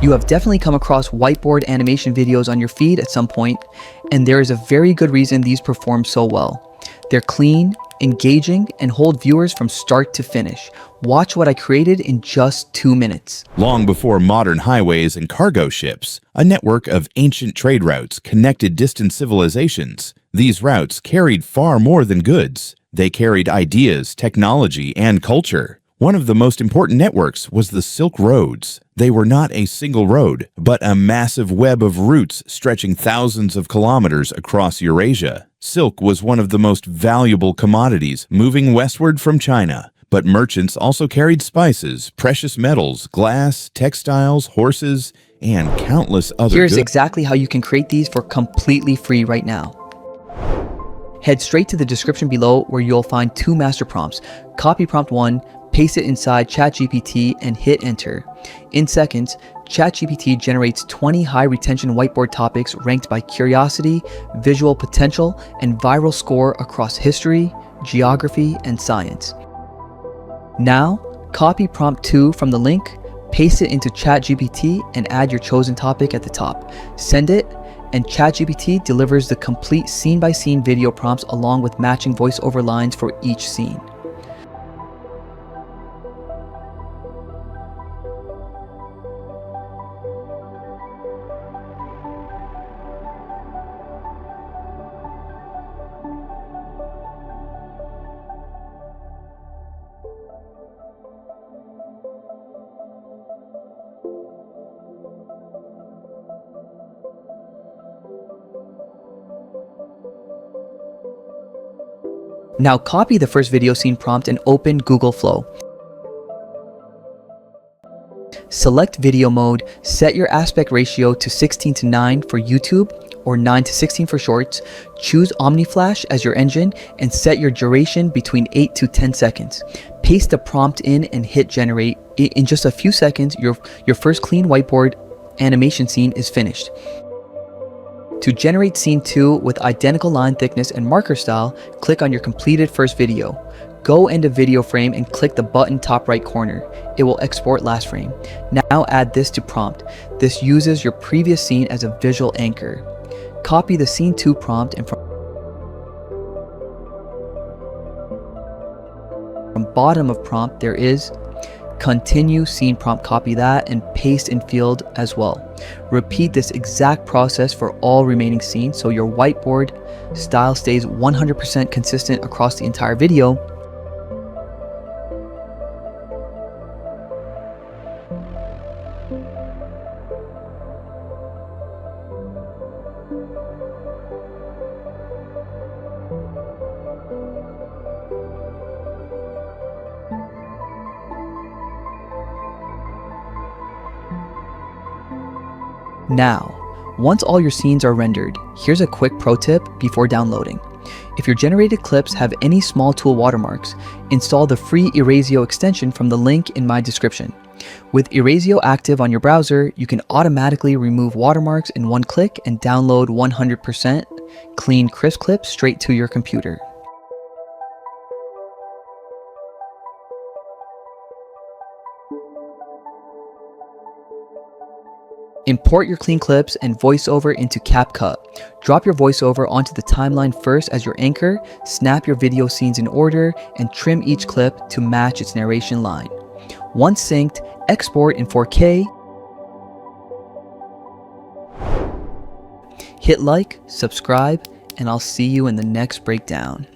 You have definitely come across whiteboard animation videos on your feed at some point, and there is a very good reason these perform so well. They're clean, engaging, and hold viewers from start to finish. Watch what I created in just 2 minutes. Long before modern highways and cargo ships, a network of ancient trade routes connected distant civilizations. These routes carried far more than goods. They carried ideas, technology, and culture. One of the most important networks was the Silk Roads. They were not a single road, but a massive web of routes stretching thousands of kilometers across Eurasia. Silk was one of the most valuable commodities moving westward from China. But merchants also carried spices, precious metals, glass, textiles, horses, and countless other Here's goods. exactly how you can create these for completely free right now. Head straight to the description below where you'll find 2 master prompts. Copy prompt 1, paste it inside ChatGPT and hit enter. In seconds, ChatGPT generates 20 high retention whiteboard topics ranked by curiosity, visual potential, and viral score across history, geography, and science. Now, copy prompt 2 from the link, paste it into ChatGPT, and add your chosen topic at the top. Send it, and ChatGPT delivers the complete scene-by-scene video prompts along with matching voiceover lines for each scene. Now copy the first video scene prompt and open Google Flow. Select video mode, set your aspect ratio to 16:9 for YouTube or 9:16 for shorts, choose OmniFlash as your engine, and set your duration between 8 to 10 seconds. Paste the prompt in and hit generate. In just a few seconds, your first clean whiteboard animation scene is finished. To generate scene 2 with identical line thickness and marker style, click on your completed first video. Go into video frame and click the button top right corner. It will export last frame. Now add this to prompt. This uses your previous scene as a visual anchor. Copy the scene 2 prompt and from bottom of prompt there is continue scene prompt, copy that and paste in field as well. Repeat this exact process for all remaining scenes so your whiteboard style stays 100% consistent across the entire video. Now, once all your scenes are rendered, here's a quick pro tip before downloading. If your generated clips have any small tool watermarks, install the free Erasio extension from the link in my description. With Erasio active on your browser, you can automatically remove watermarks in one click and download 100% clean, crisp clips straight to your computer. Import your clean clips and voiceover into CapCut. Drop your voiceover onto the timeline first as your anchor, snap your video scenes in order, and trim each clip to match its narration line. Once synced, export in 4K. Hit like, subscribe, and I'll see you in the next breakdown.